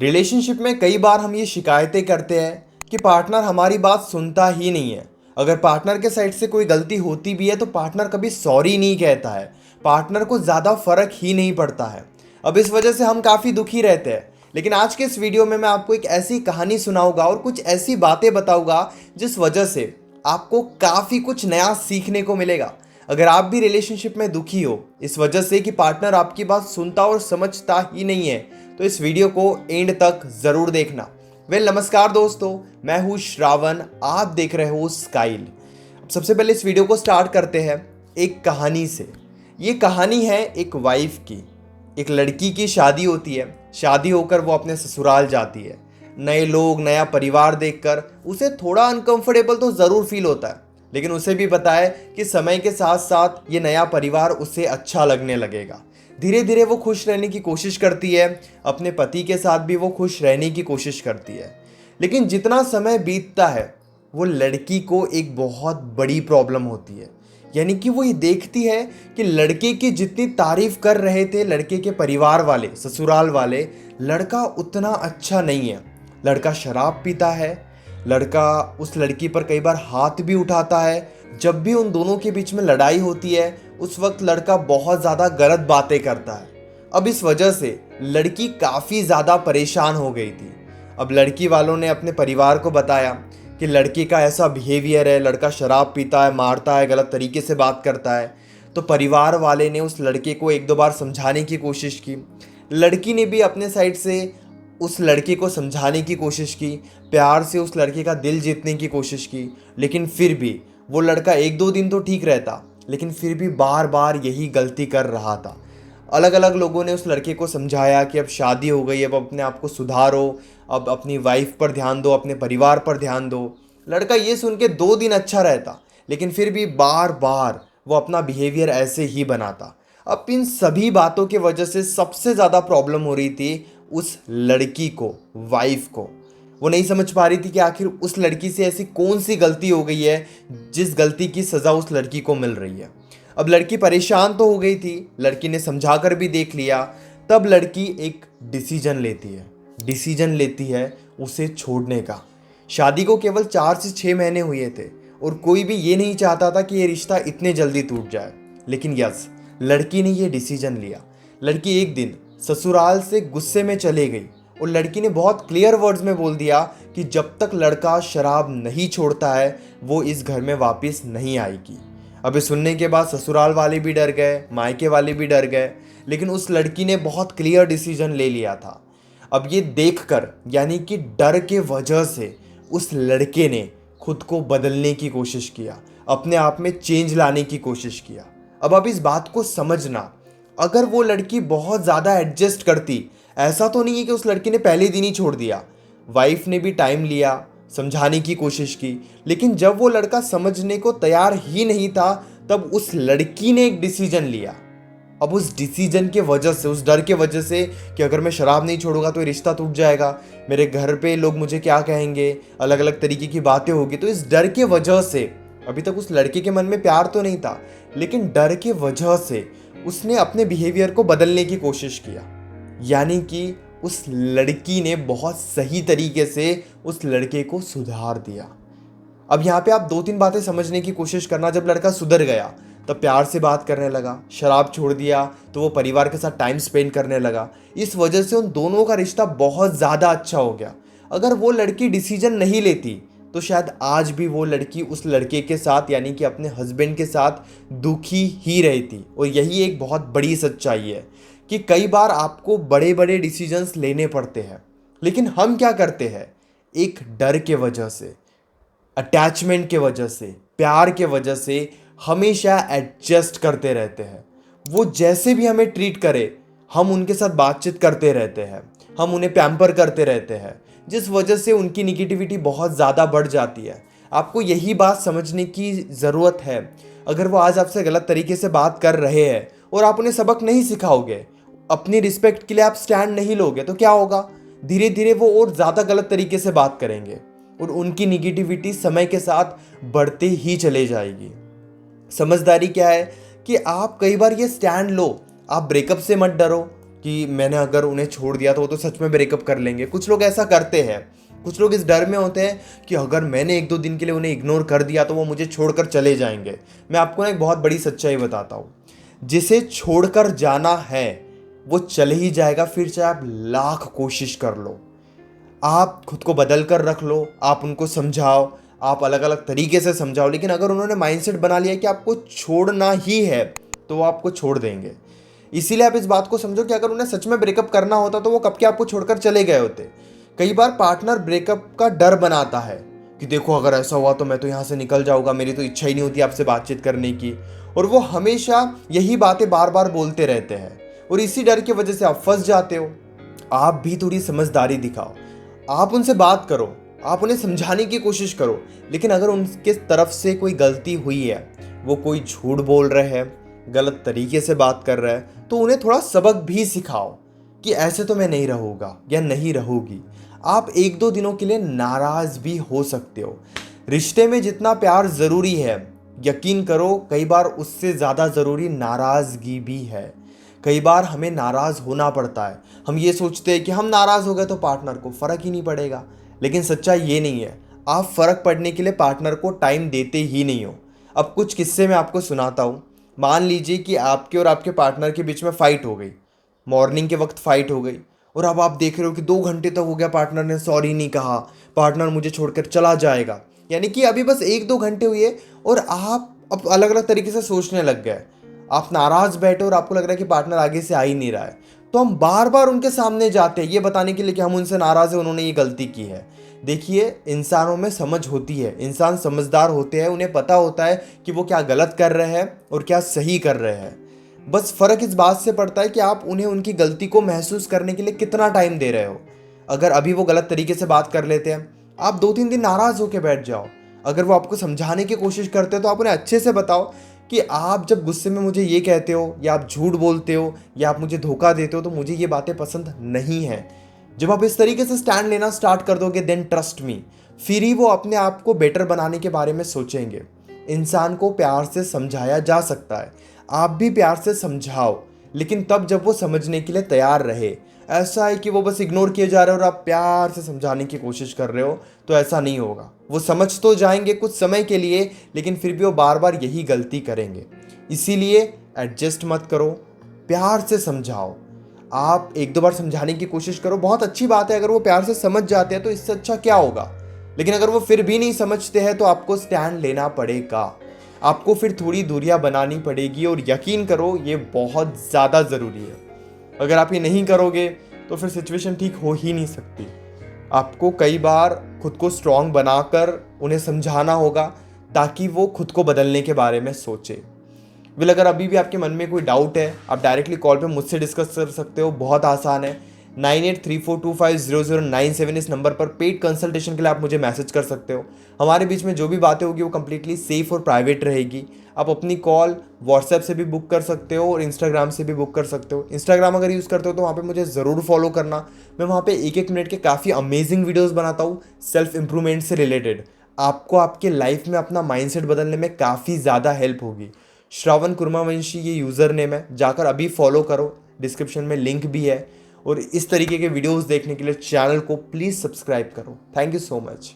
Relationship में कई बार हम ये शिकायतें करते हैं कि पार्टनर हमारी बात सुनता ही नहीं है। अगर पार्टनर के साइड से कोई गलती होती भी है तो पार्टनर कभी सॉरी नहीं कहता है। पार्टनर को ज़्यादा फर्क ही नहीं पड़ता है। अब इस वजह से हम काफ़ी दुखी रहते हैं। लेकिन आज के इस वीडियो में मैं आपको एक ऐसी कहानी सुनाऊंगा और कुछ ऐसी बातें बताऊंगा जिस वजह से आपको काफ़ी कुछ नया सीखने को मिलेगा। अगर आप भी रिलेशनशिप में दुखी हो इस वजह से कि पार्टनर आपकी बात सुनता और समझता ही नहीं है, तो इस वीडियो को एंड तक ज़रूर देखना। नमस्कार दोस्तों, मैं हूँ श्रावण, आप देख रहे हो स्काइल। अब सबसे पहले इस वीडियो को स्टार्ट करते हैं एक कहानी से। ये कहानी है एक वाइफ की। एक लड़की की शादी होती है। शादी होकर वो अपने ससुराल जाती है। नए लोग, नया परिवार देखकर उसे थोड़ा अनकंफर्टेबल तो ज़रूर फील होता है, लेकिन उसे भी पता है कि समय के साथ साथ ये नया परिवार उसे अच्छा लगने लगेगा। धीरे धीरे वो खुश रहने की कोशिश करती है। अपने पति के साथ भी वो खुश रहने की कोशिश करती है। लेकिन जितना समय बीतता है वो लड़की को एक बहुत बड़ी प्रॉब्लम होती है। यानी कि वो ये देखती है कि लड़के की जितनी तारीफ कर रहे थे लड़के के परिवार वाले, ससुराल वाले, लड़का उतना अच्छा नहीं है। लड़का शराब पीता है। लड़का उस लड़की पर कई बार हाथ भी उठाता है। जब भी उन दोनों के बीच में लड़ाई होती है उस वक्त लड़का बहुत ज़्यादा गलत बातें करता है। अब इस वजह से लड़की काफ़ी ज़्यादा परेशान हो गई थी। अब लड़की वालों ने अपने परिवार को बताया कि लड़के का ऐसा बिहेवियर है, लड़का शराब पीता है, मारता है, गलत तरीके से बात करता है। तो परिवार वाले ने उस लड़के को एक दो बार समझाने की कोशिश की। लड़की ने भी अपने साइड से उस लड़के को समझाने की कोशिश की, प्यार से उस लड़के का दिल जीतने की कोशिश की। लेकिन फिर भी वो लड़का एक दो दिन तो ठीक रहता, लेकिन फिर भी बार बार यही गलती कर रहा था। अलग अलग लोगों ने उस लड़के को समझाया कि अब शादी हो गई, अब अपने आप को सुधारो, अब अपनी वाइफ पर ध्यान दो, अपने परिवार पर ध्यान दो। लड़का ये सुन के 2 दिन अच्छा रहता, लेकिन फिर भी बार बार वो अपना बिहेवियर ऐसे ही बनाता। अब इन सभी बातों की वजह से सबसे ज़्यादा प्रॉब्लम हो रही थी उस लड़की को, वाइफ को। वो नहीं समझ पा रही थी कि आखिर उस लड़की से ऐसी कौन सी गलती हो गई है जिस गलती की सज़ा उस लड़की को मिल रही है। अब लड़की परेशान तो हो गई थी, लड़की ने समझा कर भी देख लिया। तब लड़की एक डिसीजन लेती है उसे छोड़ने का। शादी को केवल 4 से 6 महीने हुए थे और कोई भी ये नहीं चाहता था कि ये रिश्ता इतने जल्दी टूट जाए। लेकिन यस, लड़की ने ये डिसीजन लिया। लड़की एक दिन ससुराल से गुस्से में चले गई और लड़की ने बहुत क्लियर वर्ड्स में बोल दिया कि जब तक लड़का शराब नहीं छोड़ता है वो इस घर में वापस नहीं आएगी। अबे सुनने के बाद ससुराल वाले भी डर गए, मायके वाले भी डर गए, लेकिन उस लड़की ने बहुत क्लियर डिसीजन ले लिया था। अब ये देखकर, यानी कि डर के वजह से, उस लड़के ने खुद को बदलने की कोशिश किया, अपने आप में चेंज लाने की कोशिश किया। अब आप इस बात को समझना, अगर वो लड़की बहुत ज़्यादा एडजस्ट करती, ऐसा तो नहीं है कि उस लड़की ने पहले दिन ही छोड़ दिया। वाइफ ने भी टाइम लिया, समझाने की कोशिश की, लेकिन जब वो लड़का समझने को तैयार ही नहीं था तब उस लड़की ने एक डिसीजन लिया। अब उस डिसीजन के वजह से, उस डर के वजह से कि अगर मैं शराब नहीं छोड़ूंगा तो ये रिश्ता टूट जाएगा, मेरे घर पे लोग मुझे क्या कहेंगे, अलग अलग तरीके की बातें होगी, तो इस डर के वजह से, अभी तक उस लड़के के मन में प्यार तो नहीं था, लेकिन डर के वजह से उसने अपने बिहेवियर को बदलने की कोशिश किया। यानी कि उस लड़की ने बहुत सही तरीके से उस लड़के को सुधार दिया। अब यहाँ पे आप 2-3 बातें समझने की कोशिश करना। जब लड़का सुधर गया तब प्यार से बात करने लगा, शराब छोड़ दिया तो वो परिवार के साथ टाइम स्पेंड करने लगा। इस वजह से उन दोनों का रिश्ता बहुत ज़्यादा अच्छा हो गया। अगर वो लड़की डिसीजन नहीं लेती तो शायद आज भी वो लड़की उस लड़के के साथ, यानी कि अपने हस्बैंड के साथ, दुखी ही रहती। और यही एक बहुत बड़ी सच्चाई है कि कई बार आपको बड़े बड़े डिसीजंस लेने पड़ते हैं, लेकिन हम क्या करते हैं, एक डर के वजह से, अटैचमेंट के वजह से, प्यार के वजह से हमेशा एडजस्ट करते रहते हैं। वो जैसे भी हमें ट्रीट करे हम उनके साथ बातचीत करते रहते हैं, हम उन्हें पैम्पर करते रहते हैं, जिस वजह से उनकी निगेटिविटी बहुत ज़्यादा बढ़ जाती है। आपको यही बात समझने की ज़रूरत है। अगर वो आज आपसे गलत तरीके से बात कर रहे हैं और आप उन्हें सबक नहीं सिखाओगे, अपनी रिस्पेक्ट के लिए आप स्टैंड नहीं लोगे, तो क्या होगा, धीरे धीरे वो और ज़्यादा गलत तरीके से बात करेंगे और उनकी निगेटिविटी समय के साथ बढ़ते ही चले जाएगी। समझदारी क्या है कि आप कई बार ये स्टैंड लो। आप ब्रेकअप से मत डरो कि मैंने अगर उन्हें छोड़ दिया तो वो तो सच में ब्रेकअप कर लेंगे। कुछ लोग ऐसा करते हैं, कुछ लोग इस डर में होते हैं कि अगर मैंने एक दो दिन के लिए उन्हें इग्नोर कर दिया तो वो मुझे छोड़कर चले जाएंगे। मैं आपको ना एक बहुत बड़ी सच्चाई बताता हूँ, जिसे छोड़कर जाना है वो चले ही जाएगा, फिर चाहे आप लाख कोशिश कर लो। आप खुद को बदल कर रख लो, आप उनको समझाओ, आप अलग अलग तरीके से समझाओ, लेकिन अगर उन्होंने माइंडसेट बना लिया कि आपको छोड़ना ही है तो वो आपको छोड़ देंगे। इसीलिए आप इस बात को समझो कि अगर उन्हें सच में ब्रेकअप करना होता तो वो कब के आपको छोड़कर चले गए होते। कई बार पार्टनर ब्रेकअप का डर बनाता है कि देखो अगर ऐसा हुआ तो मैं तो यहाँ से निकल जाऊंगा, मेरी तो इच्छा ही नहीं होती आपसे बातचीत करने की, और वो हमेशा यही बातें बार बार बोलते रहते हैं और इसी डर की वजह से आप फंस जाते हो। आप भी थोड़ी समझदारी दिखाओ, आप उनसे बात करो, आप उन्हें समझाने की कोशिश करो, लेकिन अगर उनके तरफ से कोई गलती हुई है, वो कोई झूठ बोल रहे हैं, गलत तरीके से बात कर रहा है, तो उन्हें थोड़ा सबक भी सिखाओ कि ऐसे तो मैं नहीं रहूँगा या नहीं रहूँगी। आप एक दो दिनों के लिए नाराज़ भी हो सकते हो। रिश्ते में जितना प्यार ज़रूरी है, यकीन करो कई बार उससे ज़्यादा ज़रूरी नाराज़गी भी है। कई बार हमें नाराज़ होना पड़ता है, हम ये सोचते हैं कि हम नाराज़ हो गए तो पार्टनर को फ़र्क ही नहीं पड़ेगा, लेकिन सच्चाई ये नहीं है। आप फ़र्क पड़ने के लिए पार्टनर को टाइम देते ही नहीं हो। अब कुछ किस्से मैं आपको सुनाता हूँ। मान लीजिए कि आपके और आपके पार्टनर के बीच में फ़ाइट हो गई, मॉर्निंग के वक्त फ़ाइट हो गई, और अब आप देख रहे हो कि 2 घंटे तक हो गया, पार्टनर ने सॉरी नहीं कहा, पार्टनर मुझे छोड़कर चला जाएगा। यानी कि अभी बस 1-2 घंटे हुए और आप अब अलग अलग तरीके से सोचने लग गए। आप नाराज़ बैठे और आपको लग रहा है कि पार्टनर आगे से आ ही नहीं रहा है, तो हम बार बार उनके सामने जाते हैं ये बताने के लिए कि हम उनसे नाराज़ हैं, उन्होंने ये गलती की है। देखिए, इंसानों में समझ होती है, इंसान समझदार होते हैं, उन्हें पता होता है कि वो क्या गलत कर रहे हैं और क्या सही कर रहे हैं। बस फ़र्क इस बात से पड़ता है कि आप उन्हें उनकी गलती को महसूस करने के लिए कितना टाइम दे रहे हो। अगर अभी वो गलत तरीके से बात कर लेते हैं, आप 2-3 दिन नाराज़ होकर बैठ जाओ। अगर वो आपको समझाने की कोशिश करते हो तो आप उन्हें अच्छे से बताओ कि आप जब गुस्से में मुझे ये कहते हो या आप झूठ बोलते हो या आप मुझे धोखा देते हो तो मुझे ये बातें पसंद नहीं हैं। जब आप इस तरीके से स्टैंड लेना स्टार्ट कर दोगे, देन ट्रस्ट मी, फिर ही वो अपने आप को बेटर बनाने के बारे में सोचेंगे। इंसान को प्यार से समझाया जा सकता है, आप भी प्यार से समझाओ, लेकिन तब जब वो समझने के लिए तैयार रहे। ऐसा है कि वो बस इग्नोर किए जा रहे हो और आप प्यार से समझाने की कोशिश कर रहे हो, तो ऐसा नहीं होगा। वो समझ तो जाएंगे कुछ समय के लिए, लेकिन फिर भी वो बार बार यही गलती करेंगे। इसीलिए एडजस्ट मत करो, प्यार से समझाओ। आप एक दो बार समझाने की कोशिश करो, बहुत अच्छी बात है अगर वो प्यार से समझ जाते हैं तो इससे अच्छा क्या होगा। लेकिन अगर वो फिर भी नहीं समझते हैं तो आपको स्टैंड लेना पड़ेगा, आपको फिर थोड़ी दूरियां बनानी पड़ेगी, और यकीन करो ये बहुत ज़्यादा ज़रूरी है। अगर आप ये नहीं करोगे तो फिर सिचुएशन ठीक हो ही नहीं सकती। आपको कई बार खुद को स्ट्रांग बनाकर उन्हें समझाना होगा ताकि वो खुद को बदलने के बारे में सोचे। विल, अगर अभी भी आपके मन में कोई डाउट है, आप डायरेक्टली कॉल पे मुझसे डिस्कस कर सकते हो, बहुत आसान है। 9834250097 इस नंबर पर पेड कंसल्टेशन के लिए आप मुझे मैसेज कर सकते हो। हमारे बीच में जो भी बातें होगी वो कम्प्लीटली सेफ और प्राइवेट रहेगी। आप अपनी कॉल व्हाट्सएप से भी बुक कर सकते हो और इंस्टाग्राम से भी बुक कर सकते हो। इंस्टाग्राम अगर यूज़ करते हो तो वहाँ पे मुझे ज़रूर फॉलो करना। मैं वहाँ पे 1-1 मिनट के काफ़ी अमेजिंग वीडियोज़ बनाता हूँ सेल्फ इम्प्रूवमेंट से रिलेटेड। आपको आपके लाइफ में अपना माइंडसेट बदलने में काफ़ी ज़्यादा हेल्प होगी। श्रावण कुर्मावंशी ये यूज़र नेम है, जाकर अभी फॉलो करो, डिस्क्रिप्शन में लिंक भी है। और इस तरीके के वीडियोस देखने के लिए चैनल को प्लीज़ सब्सक्राइब करो। Thank you so much.